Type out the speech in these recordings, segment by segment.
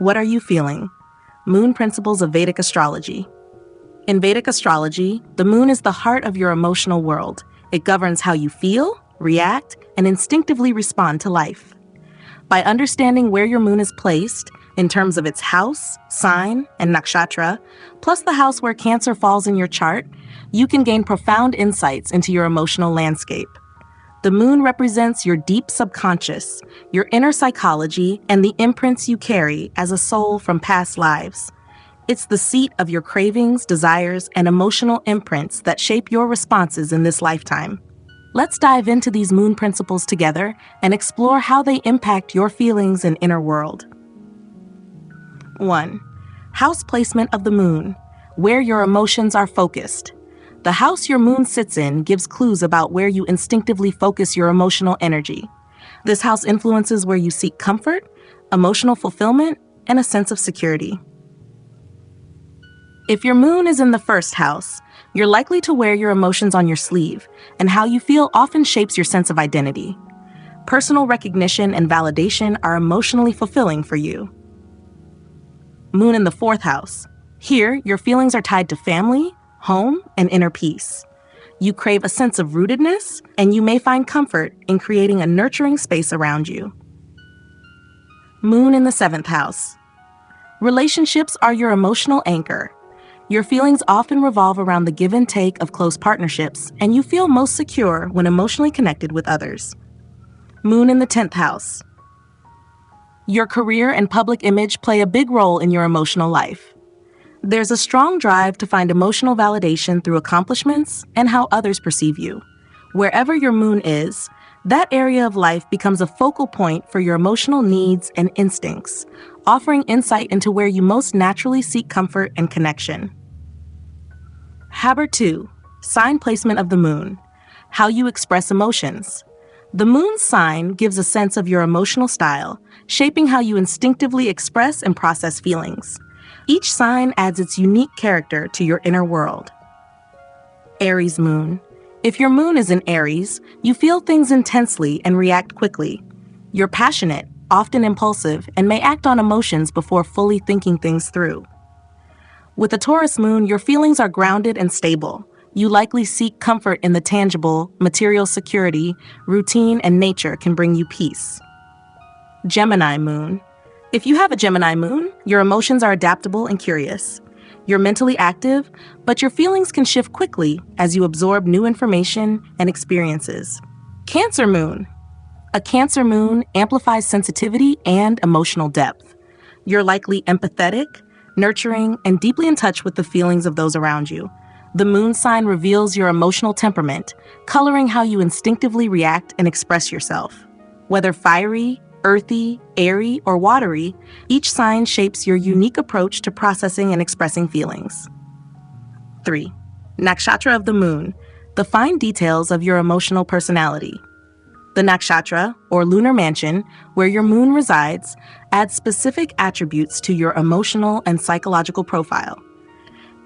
What are you feeling? Moon principles of Vedic astrology. In Vedic astrology, the moon is the heart of your emotional world. It governs how you feel, react, and instinctively respond to life. By understanding where your moon is placed, in terms of its house, sign, and nakshatra, plus the house where Cancer falls in your chart, you can gain profound insights into your emotional landscape. The moon represents your deep subconscious, your inner psychology, and the imprints you carry as a soul from past lives. It's the seat of your cravings, desires, and emotional imprints that shape your responses in this lifetime. Let's dive into these moon principles together and explore how they impact your feelings and inner world. 1. House placement of the moon, where your emotions are focused. The house your moon sits in gives clues about where you instinctively focus your emotional energy. This house influences where you seek comfort, emotional fulfillment, and a sense of security. If your moon is in the first house, you're likely to wear your emotions on your sleeve, and how you feel often shapes your sense of identity. Personal recognition and validation are emotionally fulfilling for you. Moon in the fourth house. Here, your feelings are tied to family, home, and inner peace. You crave a sense of rootedness, and you may find comfort in creating a nurturing space around you. Moon in the seventh house. Relationships are your emotional anchor. Your feelings often revolve around the give and take of close partnerships, and you feel most secure when emotionally connected with others. Moon in the 10th house. Your career and public image play a big role in your emotional life. There's a strong drive to find emotional validation through accomplishments and how others perceive you. Wherever your moon is, that area of life becomes a focal point for your emotional needs and instincts, offering insight into where you most naturally seek comfort and connection. Haber 2. Sign placement of the moon. How you express emotions. The moon's sign gives a sense of your emotional style, shaping how you instinctively express and process feelings. Each sign adds its unique character to your inner world. Aries moon. If your moon is in Aries, you feel things intensely and react quickly. You're passionate, often impulsive, and may act on emotions before fully thinking things through. With a Taurus moon, your feelings are grounded and stable. You likely seek comfort in the tangible, material security, routine, and nature can bring you peace. Gemini moon. If you have a Gemini moon, your emotions are adaptable and curious. You're mentally active, but your feelings can shift quickly as you absorb new information and experiences. Cancer moon. A Cancer moon amplifies sensitivity and emotional depth. You're likely empathetic, nurturing, and deeply in touch with the feelings of those around you. The moon sign reveals your emotional temperament, coloring how you instinctively react and express yourself. Whether fiery, earthy, airy, or watery, each sign shapes your unique approach to processing and expressing feelings. 3. Nakshatra of the moon, the fine details of your emotional personality. The nakshatra, or lunar mansion, where your moon resides, adds specific attributes to your emotional and psychological profile.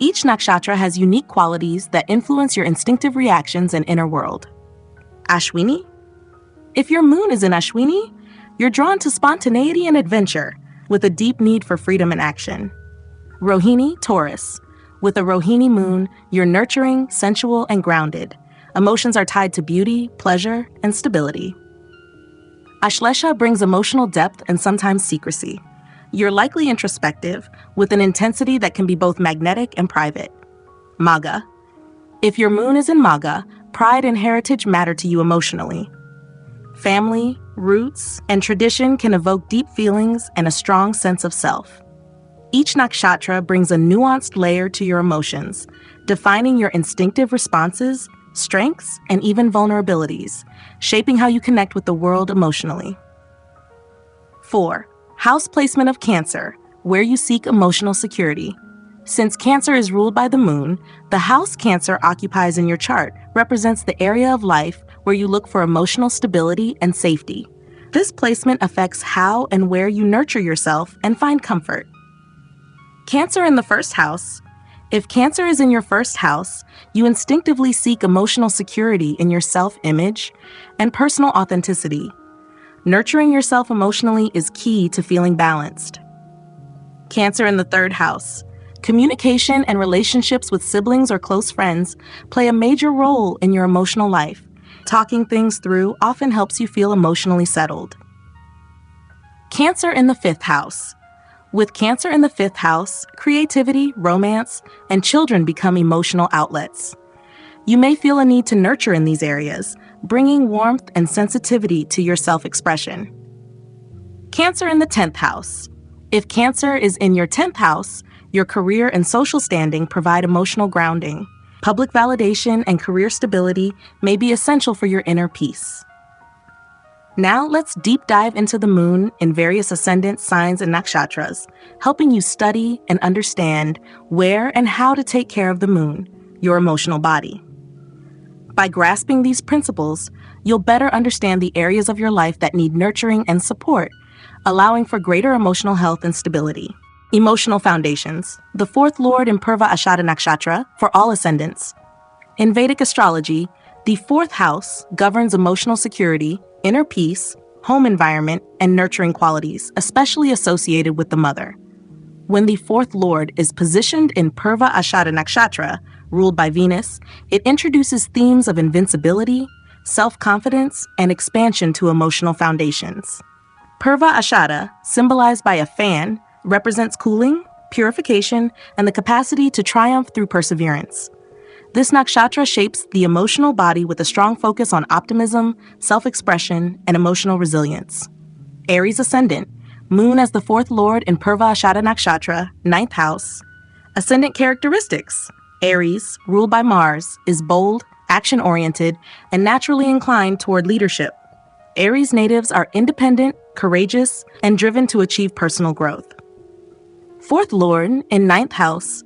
Each nakshatra has unique qualities that influence your instinctive reactions and inner world. Ashwini. If your moon is in Ashwini, you're drawn to spontaneity and adventure, with a deep need for freedom and action. Rohini, Taurus. With a Rohini moon, you're nurturing, sensual, and grounded. Emotions are tied to beauty, pleasure, and stability. Ashlesha brings emotional depth and sometimes secrecy. You're likely introspective, with an intensity that can be both magnetic and private. Magha. If your moon is in Magha, pride and heritage matter to you emotionally. Family, roots, and tradition can evoke deep feelings and a strong sense of self. Each nakshatra brings a nuanced layer to your emotions, defining your instinctive responses, strengths, and even vulnerabilities, shaping how you connect with the world emotionally. 4. House placement of Cancer, where you seek emotional security. Since Cancer is ruled by the moon, the house Cancer occupies in your chart represents the area of life where you look for emotional stability and safety. This placement affects how and where you nurture yourself and find comfort. Cancer in the first house. If Cancer is in your first house, you instinctively seek emotional security in your self-image and personal authenticity. Nurturing yourself emotionally is key to feeling balanced. Cancer in the third house. Communication and relationships with siblings or close friends play a major role in your emotional life. Talking things through often helps you feel emotionally settled. Cancer in the fifth house. With Cancer in the fifth house, creativity, romance, and children become emotional outlets. You may feel a need to nurture in these areas, bringing warmth and sensitivity to your self-expression. Cancer in the 10th house. If Cancer is in your 10th house, your career and social standing provide emotional grounding. Public validation and career stability may be essential for your inner peace. Now let's deep dive into the moon in various ascendants, signs, and nakshatras, helping you study and understand where and how to take care of the moon, your emotional body. By grasping these principles, you'll better understand the areas of your life that need nurturing and support, allowing for greater emotional health and stability. Emotional foundations. The fourth lord in Purva Ashada Nakshatra for all ascendants. In Vedic astrology, the fourth house governs emotional security, inner peace, home environment, and nurturing qualities, especially associated with the mother. When the fourth lord is positioned in Purva Ashada Nakshatra, ruled by Venus, it introduces themes of invincibility, self-confidence, and expansion to emotional foundations. Purva Ashada, symbolized by a fan, represents cooling, purification, and the capacity to triumph through perseverance. This nakshatra shapes the emotional body with a strong focus on optimism, self-expression, and emotional resilience. Aries ascendant, moon as the fourth lord in Purva Ashada Nakshatra, 9th house. Ascendant characteristics. Aries, ruled by Mars, is bold, action-oriented, and naturally inclined toward leadership. Aries natives are independent, courageous, and driven to achieve personal growth. Fourth lord in 9th house.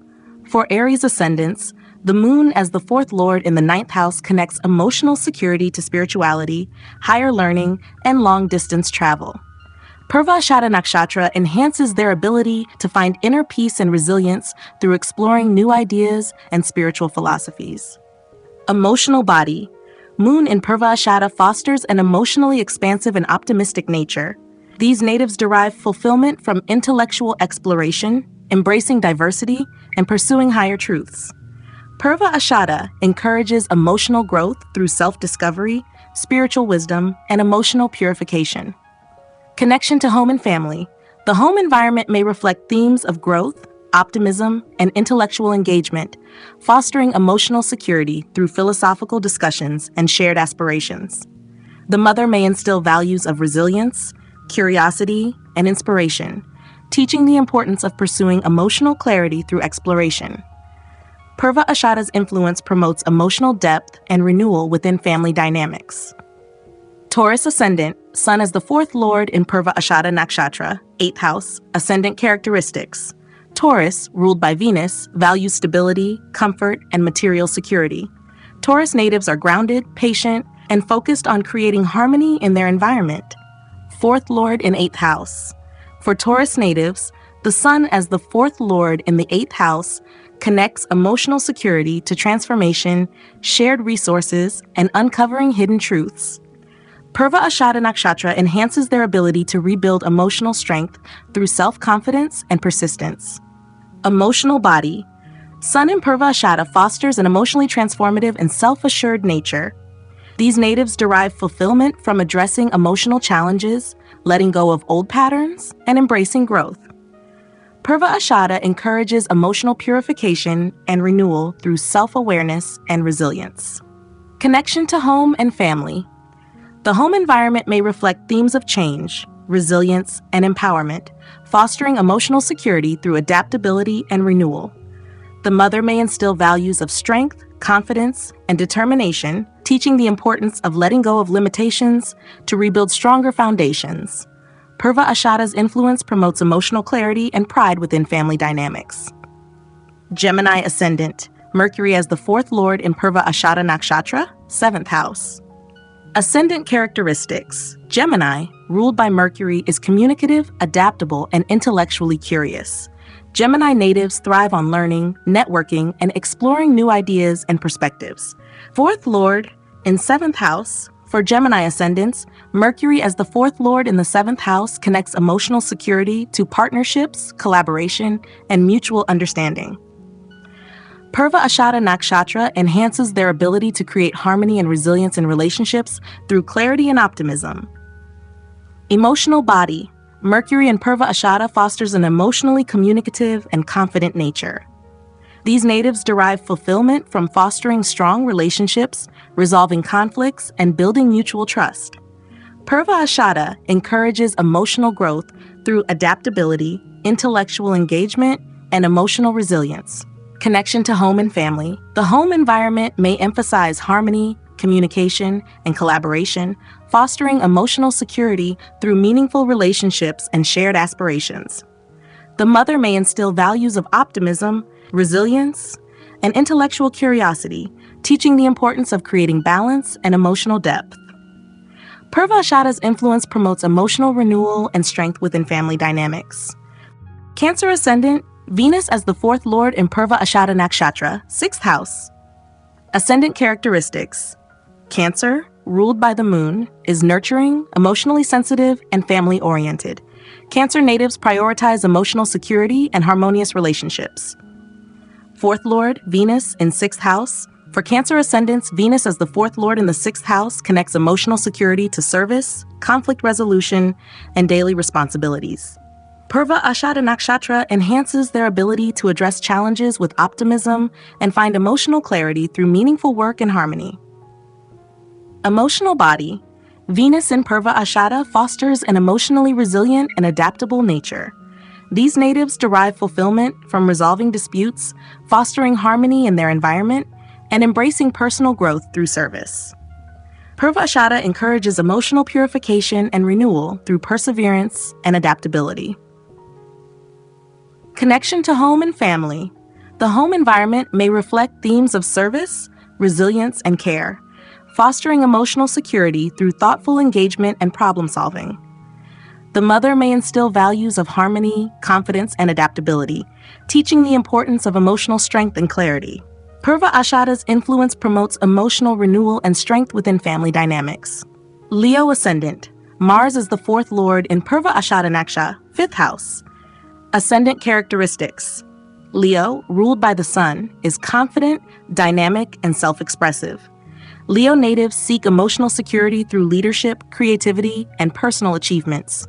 For Aries ascendants, the moon as the fourth lord in the 9th house connects emotional security to spirituality, higher learning, and long-distance travel. Purva Ashada Nakshatra enhances their ability to find inner peace and resilience through exploring new ideas and spiritual philosophies. Emotional body. Moon in Purva Ashada fosters an emotionally expansive and optimistic nature. These natives derive fulfillment from intellectual exploration, embracing diversity, and pursuing higher truths. Purva Ashada encourages emotional growth through self-discovery, spiritual wisdom, and emotional purification. Connection to home and family. The home environment may reflect themes of growth, optimism, and intellectual engagement, fostering emotional security through philosophical discussions and shared aspirations. The mother may instill values of resilience, curiosity, and inspiration, teaching the importance of pursuing emotional clarity through exploration. Purva Ashada's influence promotes emotional depth and renewal within family dynamics. Taurus ascendant, sun as the fourth lord in Purva Ashada Nakshatra, 8th house, ascendant characteristics. Taurus, ruled by Venus, values stability, comfort, and material security. Taurus natives are grounded, patient, and focused on creating harmony in their environment. Fourth lord in 8th house. For Taurus natives, the sun as the fourth lord in the 8th house connects emotional security to transformation, shared resources, and uncovering hidden truths. Purva Ashada Nakshatra enhances their ability to rebuild emotional strength through self-confidence and persistence. Emotional body. Sun in Purva Ashada fosters an emotionally transformative and self-assured nature. These natives derive fulfillment from addressing emotional challenges, letting go of old patterns, and embracing growth. Purva Ashada encourages emotional purification and renewal through self-awareness and resilience. Connection to home and family. The home environment may reflect themes of change, resilience, and empowerment, fostering emotional security through adaptability and renewal. The mother may instill values of strength, confidence, and determination, teaching the importance of letting go of limitations to rebuild stronger foundations. Purva Ashada's influence promotes emotional clarity and pride within family dynamics. Gemini ascendant, Mercury as the fourth lord in Purva Ashada Nakshatra, 7th house. Ascendant characteristics. Gemini, ruled by Mercury, is communicative, adaptable, and intellectually curious. Gemini natives thrive on learning, networking, and exploring new ideas and perspectives. Fourth lord in 7th house. For Gemini ascendants, Mercury as the fourth lord in the seventh house connects emotional security to partnerships, collaboration, and mutual understanding. Purva Ashada Nakshatra enhances their ability to create harmony and resilience in relationships through clarity and optimism. Emotional body. Mercury in Purva Ashada fosters an emotionally communicative and confident nature. These natives derive fulfillment from fostering strong relationships, resolving conflicts, and building mutual trust. Purva Ashada encourages emotional growth through adaptability, intellectual engagement, and emotional resilience. Connection to home and family. The home environment may emphasize harmony, communication, and collaboration, fostering emotional security through meaningful relationships and shared aspirations. The mother may instill values of optimism, resilience, and intellectual curiosity, teaching the importance of creating balance and emotional depth. Purva Ashada's influence promotes emotional renewal and strength within family dynamics. Cancer ascendant, Venus as the fourth lord in Purva Ashada Nakshatra, sixth house. Ascendant characteristics. Cancer, ruled by the moon, is nurturing, emotionally sensitive, and family-oriented. Cancer natives prioritize emotional security and harmonious relationships. Fourth lord, Venus in sixth house. For Cancer ascendants, Venus as the fourth lord in the sixth house connects emotional security to service, conflict resolution, and daily responsibilities. Purva Ashada Nakshatra enhances their ability to address challenges with optimism and find emotional clarity through meaningful work and harmony. Emotional body. Venus in Purva Ashada fosters an emotionally resilient and adaptable nature. These natives derive fulfillment from resolving disputes, fostering harmony in their environment, and embracing personal growth through service. Purva Ashada encourages emotional purification and renewal through perseverance and adaptability. Connection to home and family. The home environment may reflect themes of service, resilience, and care, fostering emotional security through thoughtful engagement and problem-solving. The mother may instill values of harmony, confidence, and adaptability, teaching the importance of emotional strength and clarity. Purva Ashada's influence promotes emotional renewal and strength within family dynamics. Leo ascendant. Mars is the fourth lord in Purva Ashada Nakshatra, fifth house. Ascendant characteristics. Leo, ruled by the sun, is confident, dynamic, and self-expressive. Leo natives seek emotional security through leadership, creativity, and personal achievements.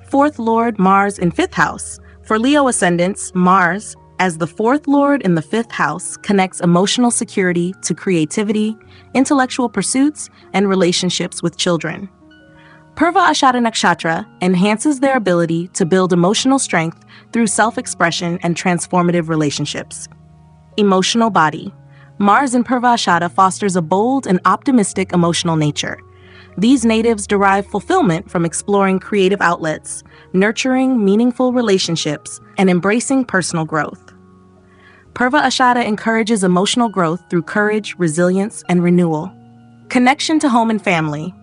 Fourth lord, Mars in fifth house. For Leo ascendants, Mars, as the fourth lord in the fifth house, connects emotional security to creativity, intellectual pursuits, and relationships with children. Purva Ashada Nakshatra enhances their ability to build emotional strength through self-expression and transformative relationships. Emotional body. Mars in Purva Ashada fosters a bold and optimistic emotional nature. These natives derive fulfillment from exploring creative outlets, nurturing meaningful relationships, and embracing personal growth. Purva Ashada encourages emotional growth through courage, resilience, and renewal. Connection to home and family.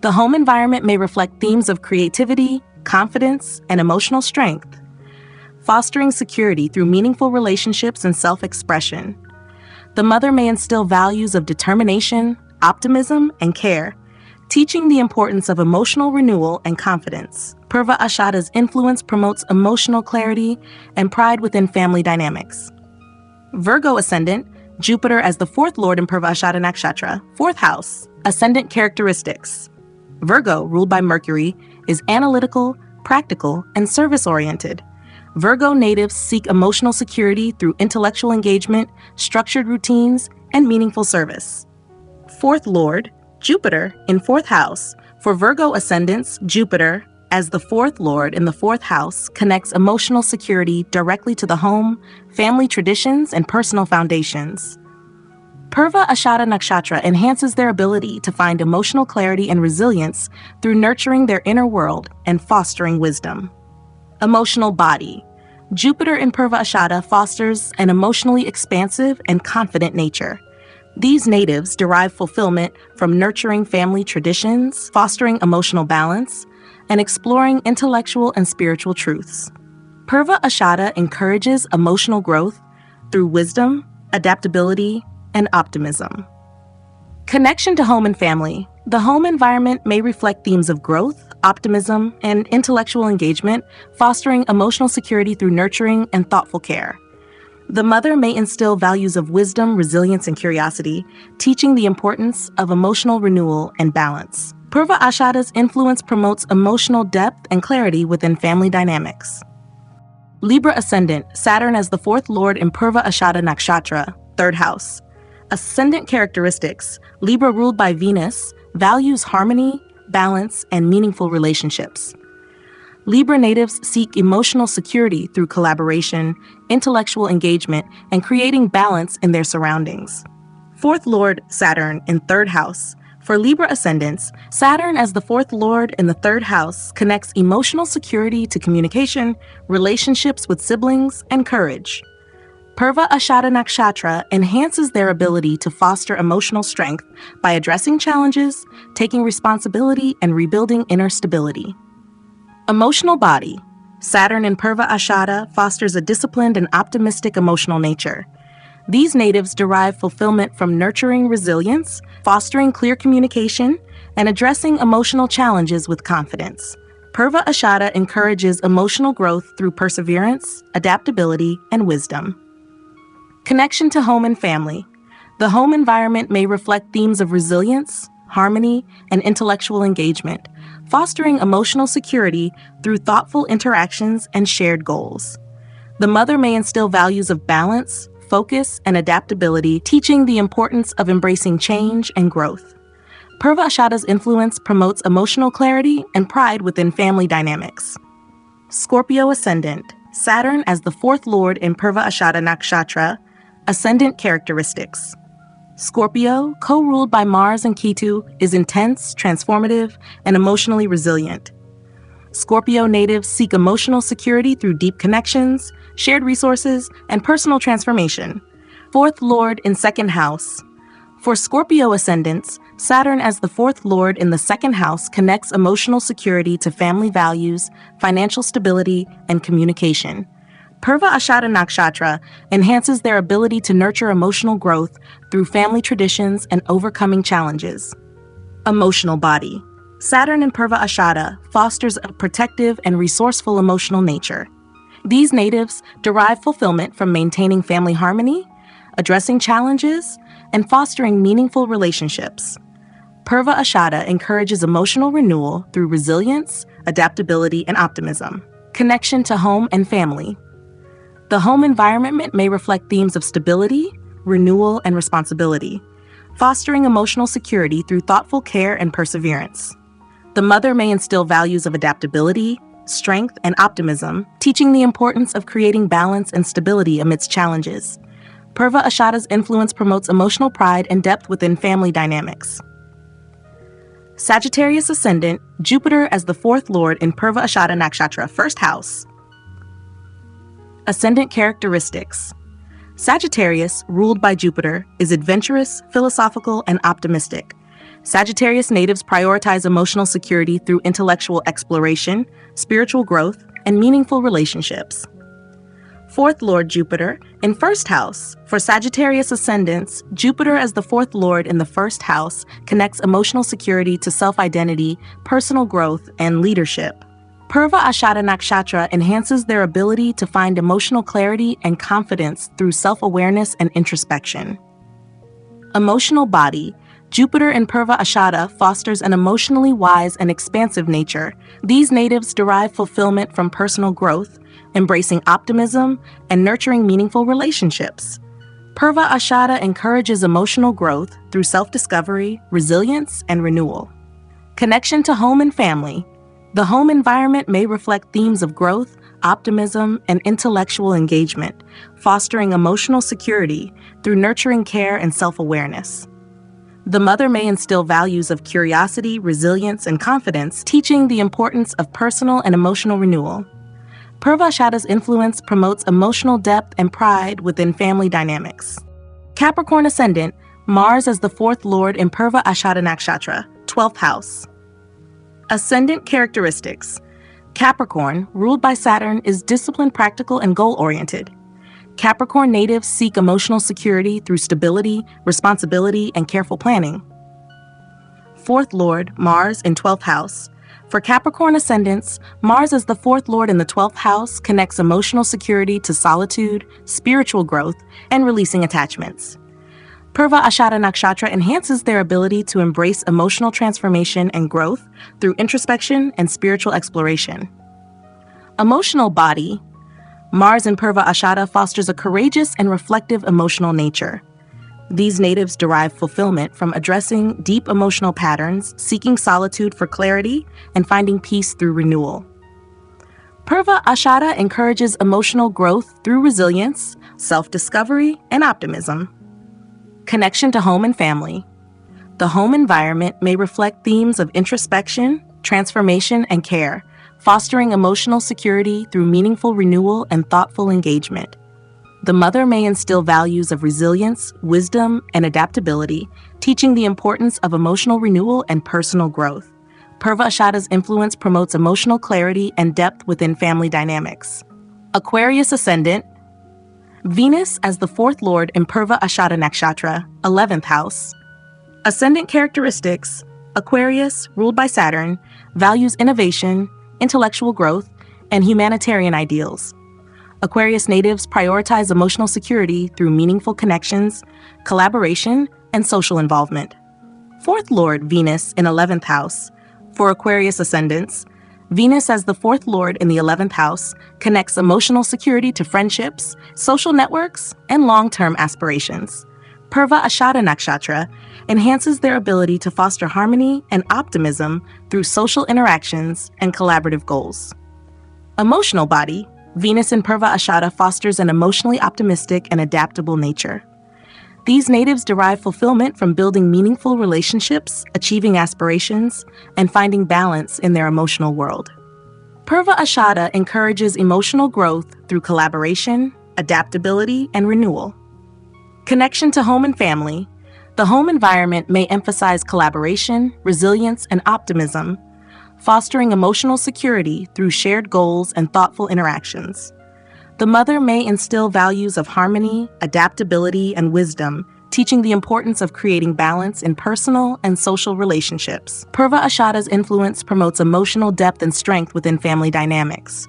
The home environment may reflect themes of creativity, confidence, and emotional strength, fostering security through meaningful relationships and self-expression. The mother may instill values of determination, optimism, and care, teaching the importance of emotional renewal and confidence. Purva Ashada's influence promotes emotional clarity and pride within family dynamics. Virgo ascendant, Jupiter as the fourth lord in Purva Ashada Nakshatra, fourth house. Ascendant characteristics. Virgo, ruled by Mercury, is analytical, practical, and service-oriented. Virgo natives seek emotional security through intellectual engagement, structured routines, and meaningful service. Fourth lord, Jupiter in fourth house. For Virgo ascendants, Jupiter, as the fourth lord in the fourth house, connects emotional security directly to the home, family traditions, and personal foundations. Purva Ashada Nakshatra enhances their ability to find emotional clarity and resilience through nurturing their inner world and fostering wisdom. Emotional body. Jupiter in Purva Ashada fosters an emotionally expansive and confident nature. These natives derive fulfillment from nurturing family traditions, fostering emotional balance, and exploring intellectual and spiritual truths. Purva Ashada encourages emotional growth through wisdom, adaptability, and optimism. Connection to home and family. The home environment may reflect themes of growth, optimism, and intellectual engagement, fostering emotional security through nurturing and thoughtful care. The mother may instill values of wisdom, resilience, and curiosity, teaching the importance of emotional renewal and balance. Purva Ashada's influence promotes emotional depth and clarity within family dynamics. Libra Ascendant, Saturn as the fourth lord in Purva Ashada Nakshatra, third house. Ascendant characteristics. Libra ruled by Venus, values harmony, balance, and meaningful relationships. Libra natives seek emotional security through collaboration, intellectual engagement, and creating balance in their surroundings. Fourth lord, Saturn in third house. For Libra ascendants, Saturn as the fourth lord in the third house connects emotional security to communication, relationships with siblings, and courage. Purva Ashada Nakshatra enhances their ability to foster emotional strength by addressing challenges, taking responsibility, and rebuilding inner stability. Emotional body. Saturn in Purva Ashada fosters a disciplined and optimistic emotional nature. These natives derive fulfillment from nurturing resilience, fostering clear communication, and addressing emotional challenges with confidence. Purva Ashada encourages emotional growth through perseverance, adaptability, and wisdom. Connection to home and family. The home environment may reflect themes of resilience, harmony, and intellectual engagement, fostering emotional security through thoughtful interactions and shared goals. The mother may instill values of balance, focus, and adaptability, teaching the importance of embracing change and growth. Purva Ashada's influence promotes emotional clarity and pride within family dynamics. Scorpio Ascendant, Saturn as the fourth lord in Purva Ashada Nakshatra, ascendant characteristics. Scorpio, co-ruled by Mars and Ketu, is intense, transformative, and emotionally resilient. Scorpio natives seek emotional security through deep connections, shared resources, and personal transformation. Fourth lord in second house. For Scorpio ascendants, Saturn as the fourth lord in the second house connects emotional security to family values, financial stability, and communication. Purva Ashada Nakshatra enhances their ability to nurture emotional growth through family traditions and overcoming challenges. Emotional body. Saturn in Purva Ashada fosters a protective and resourceful emotional nature. These natives derive fulfillment from maintaining family harmony, addressing challenges, and fostering meaningful relationships. Purva Ashada encourages emotional renewal through resilience, adaptability, and optimism. Connection to home and family. The home environment may reflect themes of stability, renewal, and responsibility, fostering emotional security through thoughtful care and perseverance. The mother may instill values of adaptability, strength, and optimism, teaching the importance of creating balance and stability amidst challenges. Purva Ashada's influence promotes emotional pride and depth within family dynamics. Sagittarius Ascendant, Jupiter as the fourth lord in Purva Ashada Nakshatra, first house. Ascendant characteristics. Sagittarius, ruled by Jupiter, is adventurous, philosophical, and optimistic. Sagittarius natives prioritize emotional security through intellectual exploration, spiritual growth, and meaningful relationships. Fourth lord Jupiter in first house. For Sagittarius ascendants, Jupiter as the fourth lord in the first house connects emotional security to self-identity, personal growth, and leadership. Purva Ashada Nakshatra enhances their ability to find emotional clarity and confidence through self-awareness and introspection. Emotional body. Jupiter in Purva Ashada fosters an emotionally wise and expansive nature. These natives derive fulfillment from personal growth, embracing optimism, and nurturing meaningful relationships. Purva Ashada encourages emotional growth through self-discovery, resilience, and renewal. Connection to home and family. The home environment may reflect themes of growth, optimism, and intellectual engagement, fostering emotional security through nurturing care and self-awareness. The mother may instill values of curiosity, resilience, and confidence, teaching the importance of personal and emotional renewal. Purva Ashada's influence promotes emotional depth and pride within family dynamics. Capricorn Ascendant, Mars as the fourth lord in Purva Ashada Nakshatra, 12th house. Ascendant characteristics. Capricorn, ruled by Saturn, is disciplined, practical, and goal-oriented. Capricorn natives seek emotional security through stability, responsibility, and careful planning. fourth lord, Mars, in 12th house. For Capricorn ascendants, Mars as the fourth lord in the 12th house connects emotional security to solitude, spiritual growth, and releasing attachments. Purva Ashada Nakshatra enhances their ability to embrace emotional transformation and growth through introspection and spiritual exploration. Emotional body. Mars in Purva Ashada fosters a courageous and reflective emotional nature. These natives derive fulfillment from addressing deep emotional patterns, seeking solitude for clarity, and finding peace through renewal. Purva Ashada encourages emotional growth through resilience, self-discovery, and optimism. Connection to home and family. The home environment may reflect themes of introspection, transformation, and care, fostering emotional security through meaningful renewal and thoughtful engagement. The mother may instill values of resilience, wisdom, and adaptability, teaching the importance of emotional renewal and personal growth. Purva Ashada's influence promotes emotional clarity and depth within family dynamics. Aquarius ascendant. Venus as the fourth lord in Purva Ashada Nakshatra, 11th house. Ascendant characteristics. Aquarius, ruled by Saturn, values innovation, intellectual growth, and humanitarian ideals. Aquarius natives prioritize emotional security through meaningful connections, collaboration, and social involvement. Fourth lord, Venus, in 11th house. For Aquarius ascendants, Venus as the fourth lord in the 11th house connects emotional security to friendships, social networks, and long-term aspirations. Purva Ashada Nakshatra enhances their ability to foster harmony and optimism through social interactions and collaborative goals. Emotional body. Venus in Purva Ashada fosters an emotionally optimistic and adaptable nature. These natives derive fulfillment from building meaningful relationships, achieving aspirations, and finding balance in their emotional world. Purva Ashada encourages emotional growth through collaboration, adaptability, and renewal. Connection to home and family. The home environment may emphasize collaboration, resilience, and optimism, fostering emotional security through shared goals and thoughtful interactions. The mother may instill values of harmony, adaptability, and wisdom, teaching the importance of creating balance in personal and social relationships. Purva Ashada's influence promotes emotional depth and strength within family dynamics.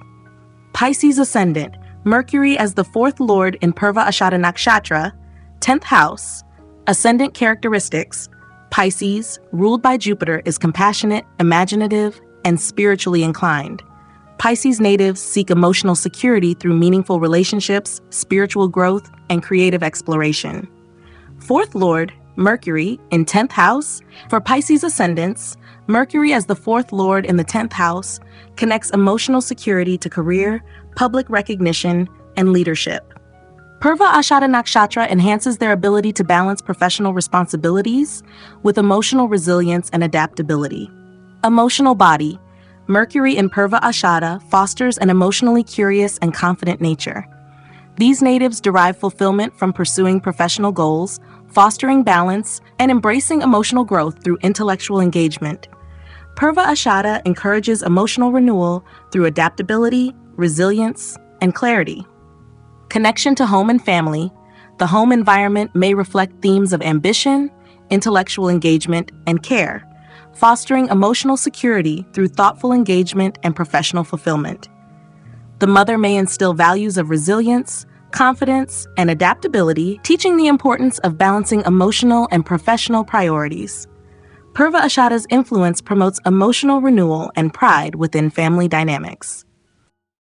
Pisces ascendant. Mercury as the fourth lord in Purva Ashada Nakshatra, 10th house. Ascendant characteristics. Pisces, ruled by Jupiter, is compassionate, imaginative, and spiritually inclined. Pisces natives seek emotional security through meaningful relationships, spiritual growth, and creative exploration. Fourth lord, Mercury, in 10th house. For Pisces ascendants, Mercury as the fourth lord in the 10th house connects emotional security to career, public recognition, and leadership. Purva Ashada Nakshatra enhances their ability to balance professional responsibilities with emotional resilience and adaptability. Emotional body. Mercury in Purva Ashada fosters an emotionally curious and confident nature. These natives derive fulfillment from pursuing professional goals, fostering balance, and embracing emotional growth through intellectual engagement. Purva Ashada encourages emotional renewal through adaptability, resilience, and clarity. Connection to home and family. The home environment may reflect themes of ambition, intellectual engagement, and care, fostering emotional security through thoughtful engagement and professional fulfillment. The mother may instill values of resilience, confidence, and adaptability, teaching the importance of balancing emotional and professional priorities. Purva Ashada's influence promotes emotional renewal and pride within family dynamics.